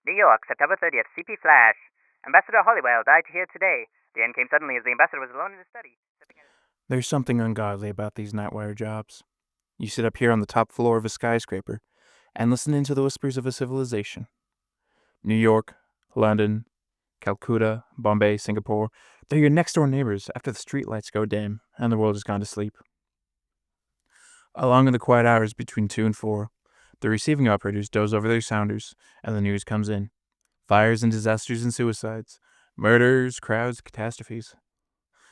New York, September 30th, CP Flash. Ambassador Hollywell died here today. The end came suddenly as the ambassador was alone in his study. There's something ungodly about these nightwire jobs. You sit up here on the top floor of a skyscraper and listen into the whispers of a civilization. New York, London, Calcutta, Bombay, Singapore, they're your next door neighbors after the streetlights go dim and the world has gone to sleep. Along in the quiet hours between 2 and 4, the receiving operators doze over their sounders and the news comes in. Fires and disasters and suicides, murders, crowds, catastrophes.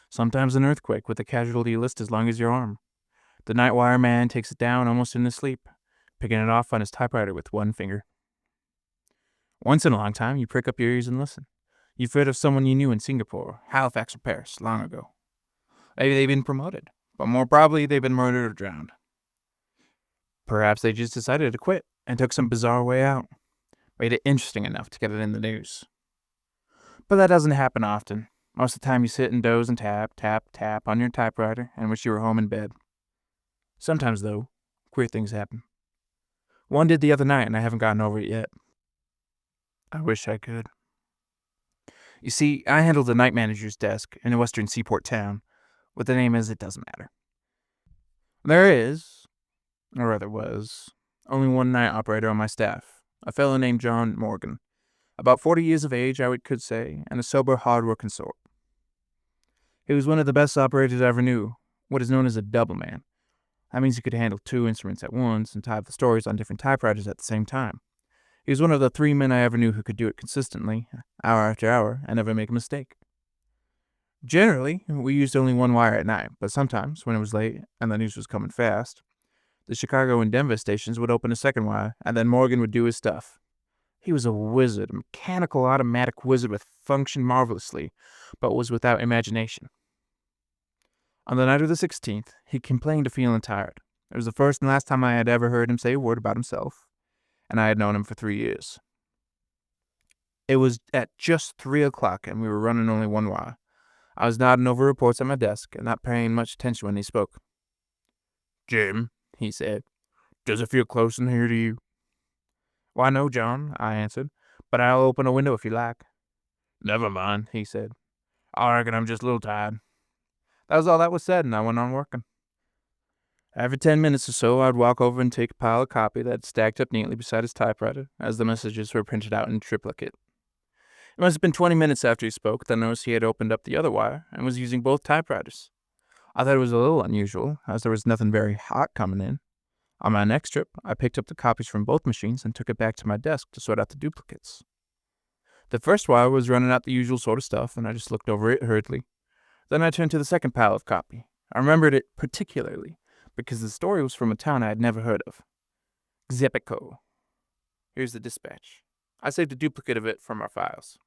Sometimes an earthquake with a casualty list as long as your arm. The nightwire man takes it down almost in his sleep, picking it off on his typewriter with one finger. Once in a long time, you prick up your ears and listen. You've heard of someone you knew in Singapore, Halifax, or Paris long ago. Maybe they've been promoted, but more probably they've been murdered or drowned. Perhaps they just decided to quit and took some bizarre way out. Made it interesting enough to get it in the news. But that doesn't happen often. Most of the time you sit and doze and tap, tap, tap on your typewriter and wish you were home in bed. Sometimes, though, queer things happen. One did the other night and I haven't gotten over it yet. I wish I could. You see, I handle the night manager's desk in a western seaport town. What the name is, it doesn't matter. There is, or rather was, only one night operator on my staff, a fellow named John Morgan. About 40 years of age, I could say, and a sober, hard-working sort. He was one of the best operators I ever knew, what is known as a double man. That means he could handle 2 instruments at once and type the stories on different typewriters at the same time. He was one of the 3 men I ever knew who could do it consistently, hour after hour, and never make a mistake. Generally, we used only one wire at night, but sometimes, when it was late and the news was coming fast, the Chicago and Denver stations would open a second wire, and then Morgan would do his stuff. He was a wizard, a mechanical automatic wizard with functioned marvelously, but was without imagination. On the night of the 16th, he complained of feeling tired. It was the first and last time I had ever heard him say a word about himself, and I had known him for 3 years. It was at just 3 o'clock, and we were running only one wire. I was nodding over reports at my desk and not paying much attention when he spoke. "Jim," he said, "does it feel close in here to you?" "Why, no, John," I answered, "but I'll open a window if you like." "Never mind," he said. "I reckon I'm just a little tired." That was all that was said, and I went on working. Every 10 minutes or so, I'd walk over and take a pile of copy that stacked up neatly beside his typewriter, as the messages were printed out in triplicate. It must have been 20 minutes after he spoke that I noticed he had opened up the other wire and was using both typewriters. I thought it was a little unusual, as there was nothing very hot coming in. On my next trip, I picked up the copies from both machines and took it back to my desk to sort out the duplicates. The first wire was running out the usual sort of stuff, and I just looked over it hurriedly. Then I turned to the second pile of copy. I remembered it particularly, because the story was from a town I had never heard of. Xepico. Here's the dispatch. I saved a duplicate of it from our files.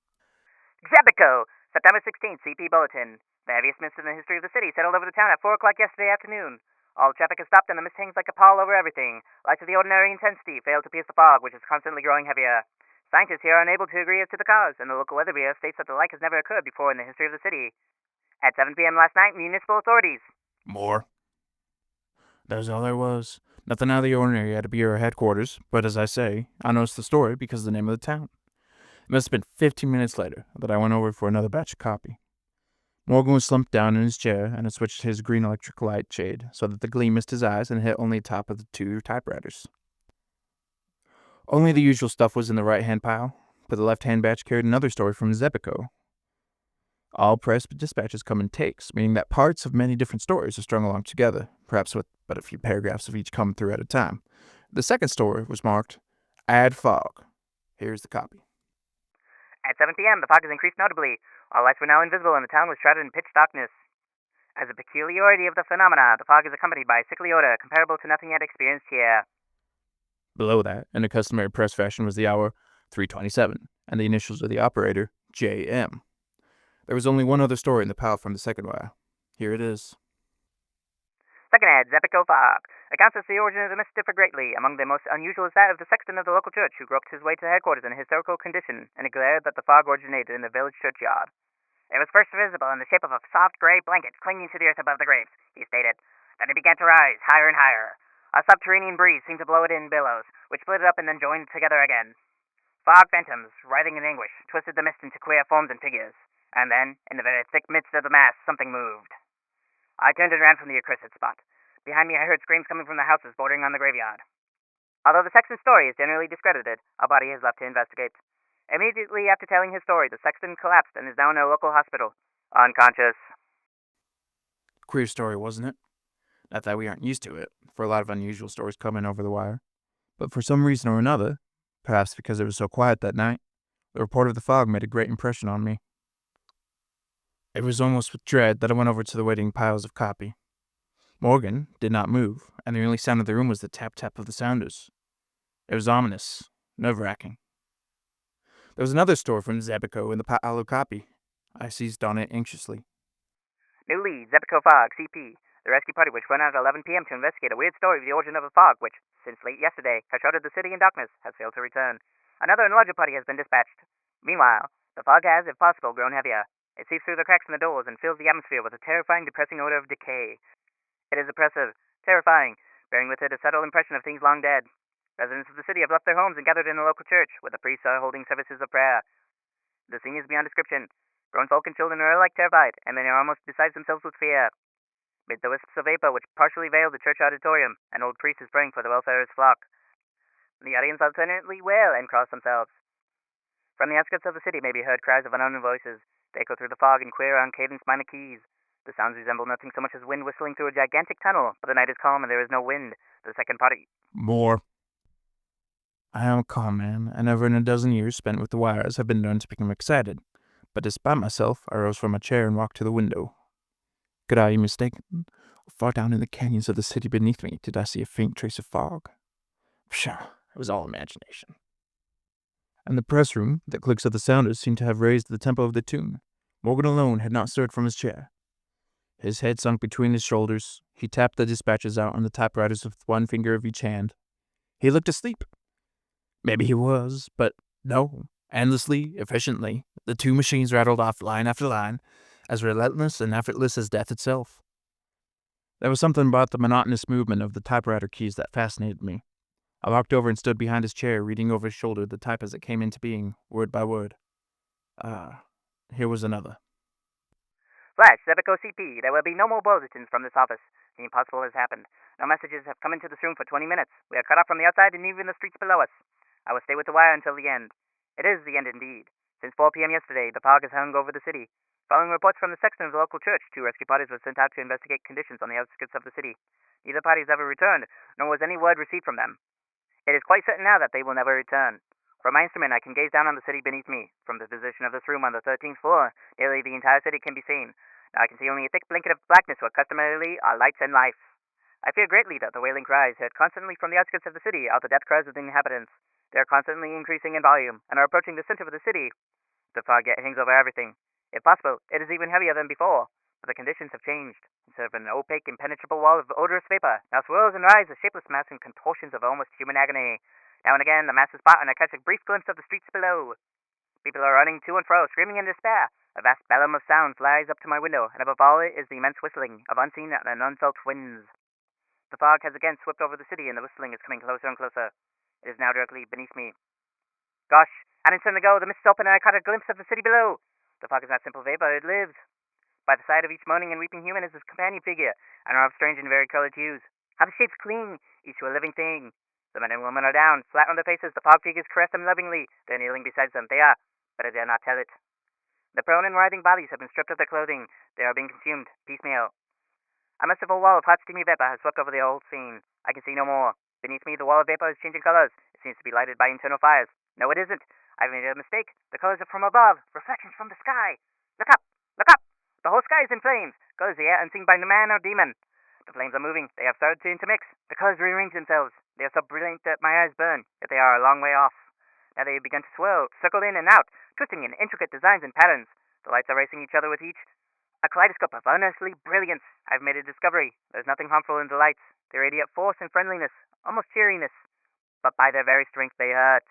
Xepico, September 16th, CP Bulletin. The heaviest mist in the history of the city settled over the town at 4 o'clock yesterday afternoon. All traffic has stopped and the mist hangs like a pall over everything. Lights of the ordinary intensity fail to pierce the fog, which is constantly growing heavier. Scientists here are unable to agree as to the cause, and the local weather bureau states that the like has never occurred before in the history of the city. At 7 p.m. last night, municipal authorities. More. That was all there was. Nothing out of the ordinary at a bureau headquarters, but as I say, I noticed the story because of the name of the town. It must have been 15 minutes later that I went over for another batch of copy. Morgan was slumped down in his chair and had switched his green electric light shade so that the gleam missed his eyes and hit only the top of the 2 typewriters. Only the usual stuff was in the right-hand pile, but the left-hand batch carried another story from Xepico. All press dispatches come in takes, meaning that parts of many different stories are strung along together, perhaps with but a few paragraphs of each coming through at a time. The second story was marked, "Add fog." Here's the copy. At 7 p.m., the fog has increased notably. All lights were now invisible, and the town was shrouded in pitch darkness. As a peculiarity of the phenomena, the fog is accompanied by a sickly odor comparable to nothing yet experienced here. Below that, in a customary press fashion, was the hour 3:27, and the initials of the operator, JM. There was only one other story in the pile from the second wire. Here it is. Second ad, Xepico fog. Accounts as to the origin of the mist differ greatly. Among the most unusual is that of the sexton of the local church, who groped his way to headquarters in a hysterical condition, and declared that the fog originated in the village churchyard. It was first visible in the shape of a soft gray blanket clinging to the earth above the graves, he stated. Then it began to rise, higher and higher. A subterranean breeze seemed to blow it in billows, which split it up and then joined together again. Fog phantoms, writhing in anguish, twisted the mist into queer forms and figures. And then, in the very thick midst of the mass, something moved. I turned and ran from the accursed spot. Behind me I heard screams coming from the houses bordering on the graveyard. Although the sexton's story is generally discredited, a body is left to investigate. Immediately after telling his story, the sexton collapsed and is now in a local hospital, unconscious. Queer story, wasn't it? Not that we aren't used to it, for a lot of unusual stories come in over the wire. But for some reason or another, perhaps because it was so quiet that night, the report of the fog made a great impression on me. It was almost with dread that I went over to the waiting piles of copy. Morgan did not move, and the only sound in the room was the tap-tap of the sounders. It was ominous, nerve-wracking. There was another story from Zebico in the pile of copy. I seized on it anxiously. New lead, Zepico Fog, CP. The rescue party was run out at 11 p.m. to investigate a weird story of the origin of a fog, which, since late yesterday, has shrouded the city in darkness, has failed to return. Another and larger party has been dispatched. Meanwhile, the fog has, if possible, grown heavier. It seeps through the cracks in the doors and fills the atmosphere with a terrifying, depressing odor of decay. It is oppressive, terrifying, bearing with it a subtle impression of things long dead. Residents of the city have left their homes and gathered in a local church, where the priests are holding services of prayer. The scene is beyond description. Grown folk and children are alike terrified, and many are almost beside themselves with fear. Mid the wisps of vapor which partially veil the church auditorium, an old priest is praying for the welfare of his flock. The audience alternately wail and cross themselves. From the outskirts of the city may be heard cries of unknown voices. They echo through the fog in queer, uncadenced minor keys. The sounds resemble nothing so much as wind whistling through a gigantic tunnel, but the night is calm and there is no wind. The second party... More. I am a calm man, and never in a dozen years spent with the wires have been known to become excited. But despite myself, I rose from my chair and walked to the window. Could I be mistaken? Far down in the canyons of the city beneath me did I see a faint trace of fog. Pshaw, it was all imagination. In the press room, the clicks of the sounders seemed to have raised the tempo of the tune. Morgan alone had not stirred from his chair. His head sunk between his shoulders, he tapped the dispatches out on the typewriters with one finger of each hand. He looked asleep. Maybe he was, but no. Endlessly, efficiently, the two machines rattled off line after line, as relentless and effortless as death itself. There was something about the monotonous movement of the typewriter keys that fascinated me. I walked over and stood behind his chair, reading over his shoulder the type as it came into being, word by word. Here was another. Flash, Zepico CP. There will be no more bulletins from this office. The impossible has happened. No messages have come into this room for 20 minutes. We are cut off from the outside and even the streets below us. I will stay with the wire until the end. It is the end indeed. Since 4 p.m. yesterday, the fog has hung over the city. Following reports from the sexton of the local church, 2 rescue parties were sent out to investigate conditions on the outskirts of the city. Neither party has ever returned, nor was any word received from them. It is quite certain now that they will never return. From my instrument, I can gaze down on the city beneath me. From the position of this room on the 13th floor, nearly the entire city can be seen. Now I can see only a thick blanket of blackness where customarily are lights and life. I fear greatly that the wailing cries heard constantly from the outskirts of the city are the death cries of the inhabitants. They are constantly increasing in volume, and are approaching the center of the city. The fog yet hangs over everything. If possible, it is even heavier than before. But the conditions have changed. Instead of an opaque, impenetrable wall of odorous vapor, now swirls and rises a shapeless mass in contortions of almost human agony. Now and again, the mass is spot, and I catch a brief glimpse of the streets below. People are running to and fro, screaming in despair. A vast bellum of sound flies up to my window, and above all it is the immense whistling of unseen and unfelt winds. The fog has again swept over the city, and the whistling is coming closer and closer. It is now directly beneath me. Gosh, an instant ago, the mist opened and I caught a glimpse of the city below. The fog is not simple vapor, it lives. By the side of each moaning and weeping human is his companion figure, and are of strange and varicolored hues. How the shapes cling, each to a living thing. The men and women are down, flat on their faces. The fog figures caress them lovingly. They're kneeling beside them. They are, but I dare not tell it. The prone and writhing bodies have been stripped of their clothing. They are being consumed, piecemeal. A merciful wall of hot, steamy vapor has swept over the whole scene. I can see no more. Beneath me, the wall of vapor is changing colors. It seems to be lighted by internal fires. No, it isn't. I've made a mistake. The colors are from above. Reflections from the sky. Look up! Look up! The whole sky is in flames. Colors here unseen by no man or demon. The flames are moving. They have started to intermix. The colors rearrange themselves. They are so brilliant that my eyes burn, yet they are a long way off. Now they have begun to swirl, circle in and out, twisting in intricate designs and patterns. The lights are racing each other with each. A kaleidoscope of unearthly brilliance. I've made a discovery. There's nothing harmful in the lights. They radiate force and friendliness, almost cheeriness. But by their very strength they hurt.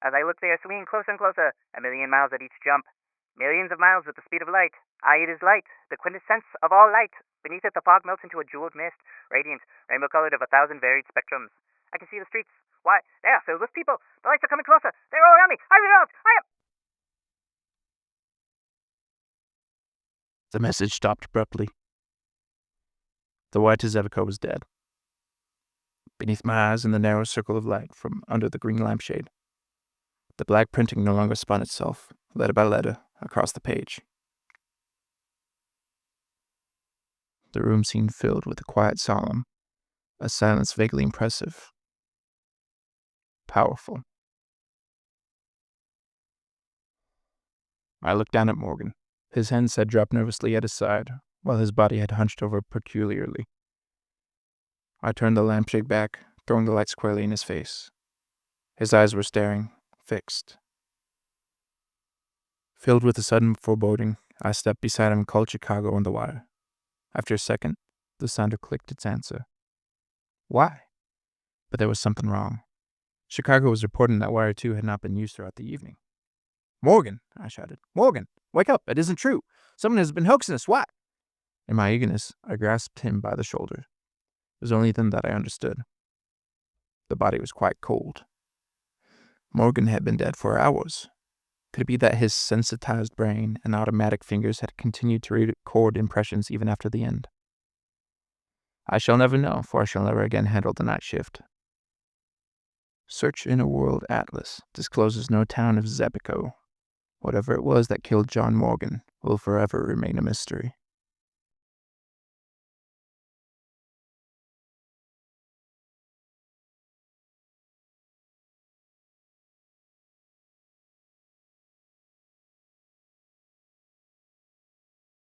As I look, they are swinging closer and closer, a million miles at each jump. Millions of miles with the speed of light. Aye, it is light, the quintessence of all light. Beneath it, the fog melts into a jeweled mist, radiant, rainbow-colored of 1,000 varied spectrums. I can see the streets, Why, there, Phil, those people. The lights are coming closer. They're all around me. I am. The message stopped abruptly. The white Zebiko was dead. Beneath my eyes in the narrow circle of light from under the green lampshade, the black printing no longer spun itself, letter by letter, across the page. The room seemed filled with a quiet solemn, a silence vaguely impressive, powerful. I looked down at Morgan. His hands had dropped nervously at his side, while his body had hunched over peculiarly. I turned the lampshade back, throwing the light squarely in his face. His eyes were staring, fixed. Filled with a sudden foreboding, I stepped beside him and called Chicago on the wire. After a second, the sounder clicked its answer. Why? But there was something wrong. Chicago was reporting that wire 2 had not been used throughout the evening. Morgan, I shouted. Morgan, wake up. It isn't true. Someone has been hoaxing us. What? In my eagerness, I grasped him by the shoulder. It was only then that I understood. The body was quite cold. Morgan had been dead for hours. Could it be that his sensitized brain and automatic fingers had continued to record impressions even after the end? I shall never know, for I shall never again handle the night shift. Search in a world atlas discloses no town of Zebiko. Whatever it was that killed John Morgan will forever remain a mystery.